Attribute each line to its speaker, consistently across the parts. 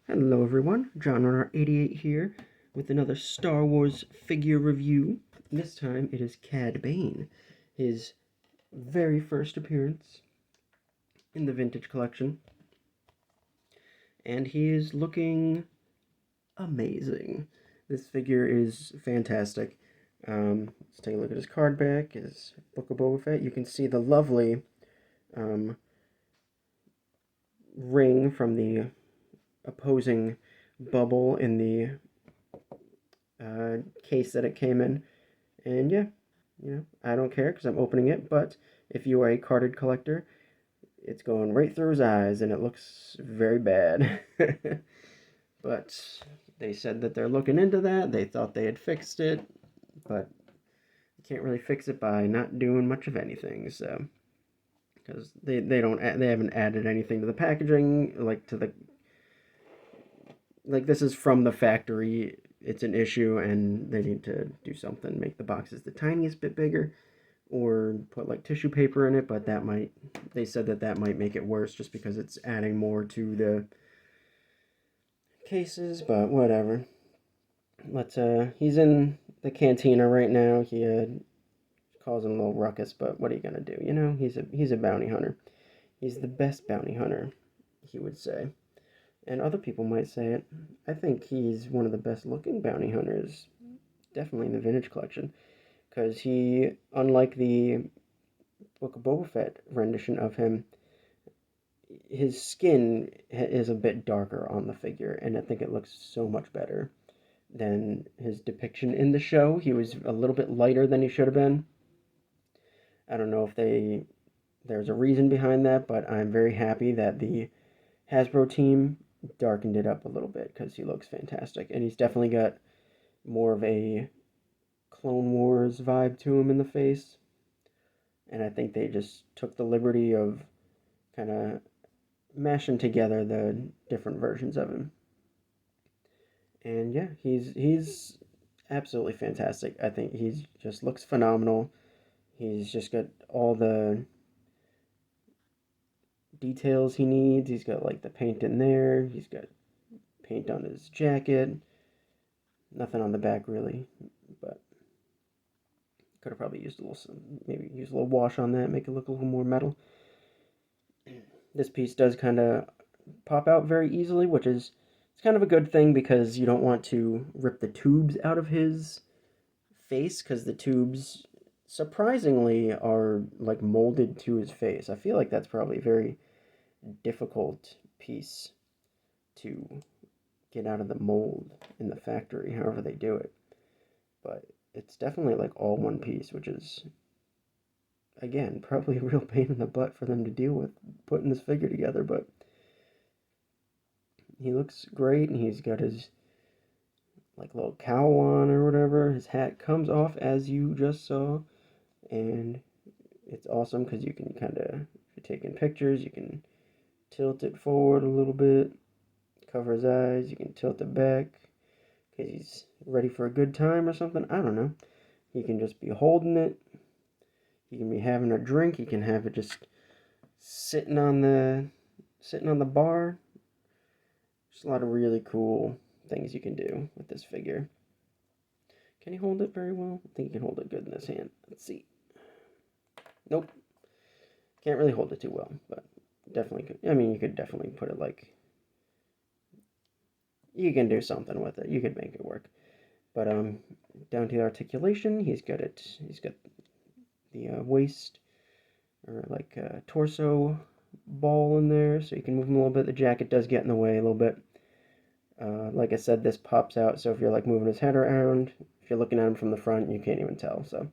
Speaker 1: Hello everyone, John Runner 88 here with another Star Wars figure review. This time it is Cad Bane, his very first appearance in the vintage collection. And he is looking amazing. This figure is fantastic. Let's take a look at his card back, his Book of Boba Fett. You can see the lovely um, ring from the opposing bubble in the case that it came in. And yeah, I don't care because I'm opening it, but if you are a carded collector, it's going right through his eyes and it looks very bad. But they said that they're looking into that. They thought they had fixed it, but you can't really fix it by not doing much of anything. So because they haven't added anything to the packaging, like this is from the factory. It's an issue and they need to do something, make the boxes the tiniest bit bigger or put like tissue paper in it, but they said that might make it worse just because it's adding more to the cases, but whatever. He's in the cantina right now. He causing a little ruckus, but what are you gonna do? He's a bounty hunter. He's the best bounty hunter, he would say. And other people might say it. I think he's one of the best looking bounty hunters, definitely in the vintage collection. Because unlike the Book of Boba Fett rendition of him, his skin is a bit darker on the figure, and I think it looks so much better than his depiction in the show. He was a little bit lighter than he should have been. I don't know if there's a reason behind that, but I'm very happy that the Hasbro team darkened it up a little bit because he looks fantastic, and he's definitely got more of a Clone Wars vibe to him in the face. And I think they just took the liberty of kind of mashing together the different versions of him. And yeah, he's absolutely fantastic. I think he's just looks phenomenal. He's just got all the details he needs. He's got like the paint in there. He's got paint on his jacket. Nothing on the back really, but could have probably used maybe use a little wash on that, make it look a little more metal. This piece does kind of pop out very easily, which is it's kind of a good thing because you don't want to rip the tubes out of his face because the tubes surprisingly are like molded to his face. I feel like that's probably a very difficult piece to get out of the mold in the factory, however they do it. But it's definitely like all one piece, which is again probably a real pain in the butt for them to deal with putting this figure together, but he looks great and he's got his like little cowl on or whatever. His hat comes off as you just saw, and it's awesome because you can kind of, if you're taking pictures, you can tilt it forward a little bit, cover his eyes, you can tilt it back because he's ready for a good time or something. I don't know. He can just be holding it. He can be having a drink. He can have it just sitting on the bar. Just a lot of really cool things you can do with this figure. Can he hold it very well? I think he can hold it good in his hand. Let's see. Nope. Can't really hold it too well, but definitely could. I mean, you could definitely put it like... You can do something with it. You could make it work. But down to the articulation, he's got the waist or like torso ball in there, so you can move him a little bit. The jacket does get in the way a little bit. Like I said, this pops out, so if you're like moving his head around, if you're looking at him from the front, you can't even tell. So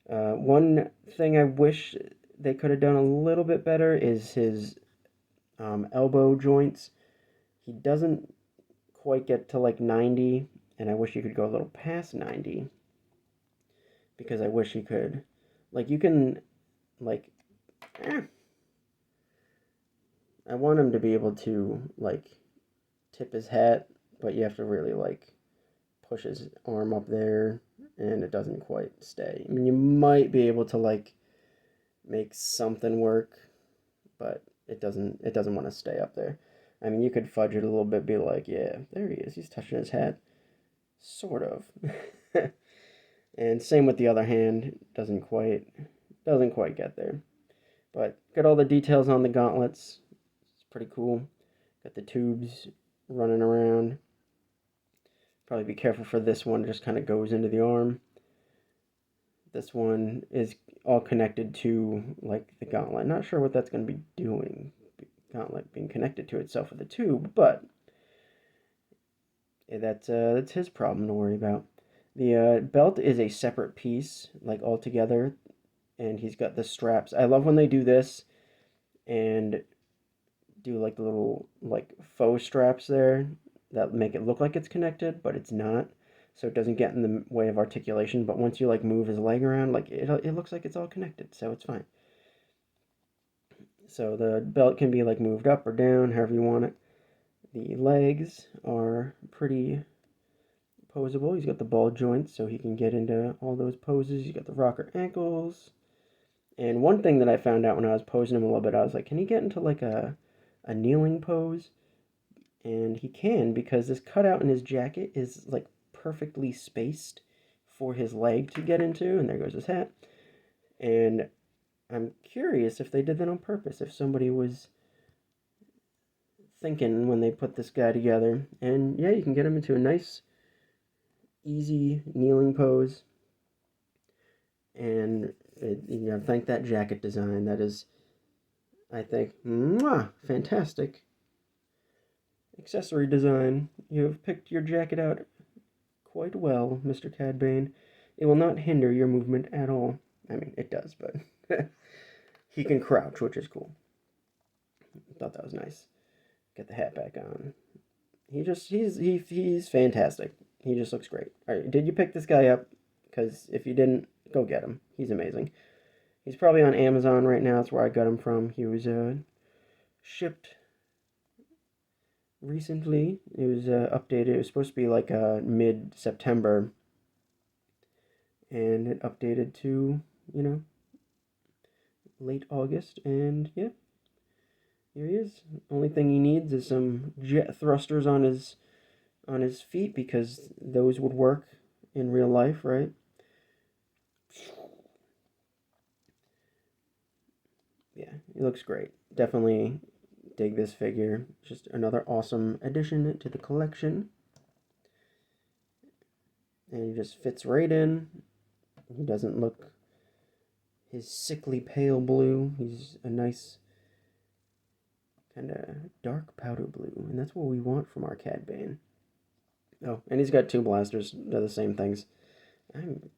Speaker 1: one thing I wish they could have done a little bit better is his elbow joints. He doesn't quite get to like 90, and I wish he could go a little past 90, because I wish he could, like, you can, like, I want him to be able to, like, tip his hat, but you have to really, like, push his arm up there, and it doesn't quite stay. I mean, you might be able to, like, make something work, but it doesn't want to stay up there. I mean, you could fudge it a little bit, be like, yeah, there he is. He's touching his hat. Sort of. And same with the other hand. Doesn't quite get there. But got all the details on the gauntlets. It's pretty cool. Got the tubes running around. Probably be careful for this one. It just kind of goes into the arm. This one is all connected to like the gauntlet. Not sure what that's going to be doing. Gauntlet being connected to itself with a tube, but that's his problem to worry about. The belt is a separate piece, like all together, and he's got the straps. I love when they do this and do like the little like faux straps there that make it look like it's connected, but it's not. So it doesn't get in the way of articulation. But once you like move his leg around, like it looks like it's all connected, so it's fine. So the belt can be like moved up or down, however you want it. The legs are pretty posable. He's got the ball joints, so he can get into all those poses. He's got the rocker ankles. And one thing that I found out when I was posing him a little bit, I was like, can he get into like a kneeling pose? And he can, because this cutout in his jacket is like perfectly spaced for his leg to get into. And there goes his hat. And I'm curious if they did that on purpose, if somebody was thinking when they put this guy together. And yeah, you can get him into a nice, easy kneeling pose. And thank that jacket design. That is, I think, fantastic accessory design. You have picked your jacket out quite well, Mr. Cad Bane. It will not hinder your movement at all. I mean, it does, but he can crouch, which is cool. I thought that was nice. Get the hat back on. He's fantastic. He just looks great. All right, did you pick this guy up? Because if you didn't, go get him. He's amazing. He's probably on Amazon right now. That's where I got him from. He was shipped recently. It was updated. It was supposed to be like mid-September. And it updated to, late August. And yeah, here he is. Only thing he needs is some jet thrusters on his feet, because those would work in real life, right? Yeah, he looks great. Definitely dig this figure. Just another awesome addition to the collection. And he just fits right in. He doesn't look his sickly pale blue. He's a nice kind of dark powder blue. And that's what we want from our Cad Bane. Oh, and he's got two blasters. They're the same things. I'm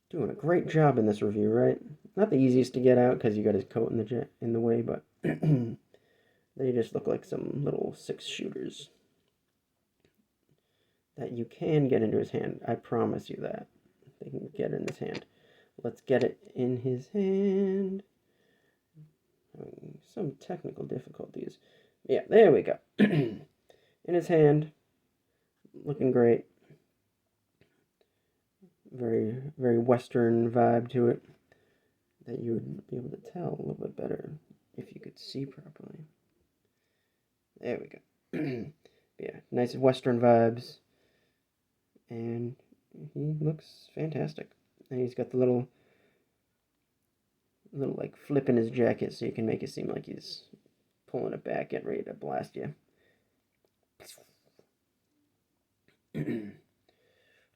Speaker 1: doing a great job in this review, right? Not the easiest to get out because you got his coat in the way, but they just look like some little 6-shooters that you can get into his hand. I promise you that. They can get in his hand. Let's get it in his hand. Some technical difficulties. Yeah, there we go. In his hand. Looking great. Very, very Western vibe to it that you would be able to tell a little bit better if you could see properly. There we go. Yeah, nice Western vibes. And he looks fantastic. And he's got the little like flip in his jacket, so you can make it seem like he's pulling it back, getting ready to blast you.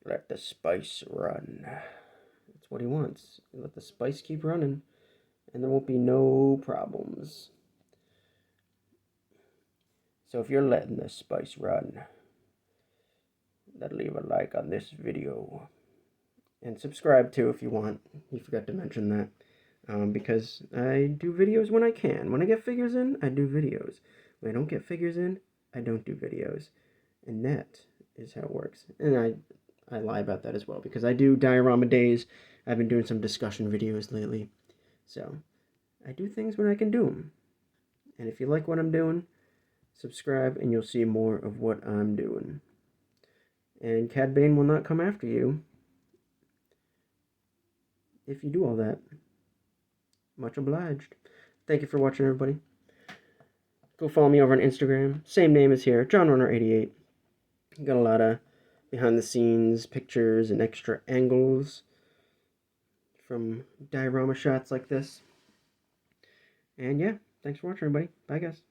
Speaker 1: Let the spice run. That's what he wants. Let the spice keep running, and there won't be no problems. So if you're letting the spice run, then leave a like on this video. And subscribe too if you want. You forgot to mention that. Because I do videos when I can. When I get figures in, I do videos. When I don't get figures in, I don't do videos. And that is how it works. And I lie about that as well, because I do diorama days. I've been doing some discussion videos lately. So, I do things when I can do them. And if you like what I'm doing, subscribe and you'll see more of what I'm doing. And Cad Bane will not come after you if you do all that. Much obliged. Thank you for watching, everybody. Go follow me over on Instagram. Same name as here, JohnRunner88. Got a lot of behind the scenes pictures and extra angles from diorama shots like this. And yeah, thanks for watching, everybody. Bye, guys.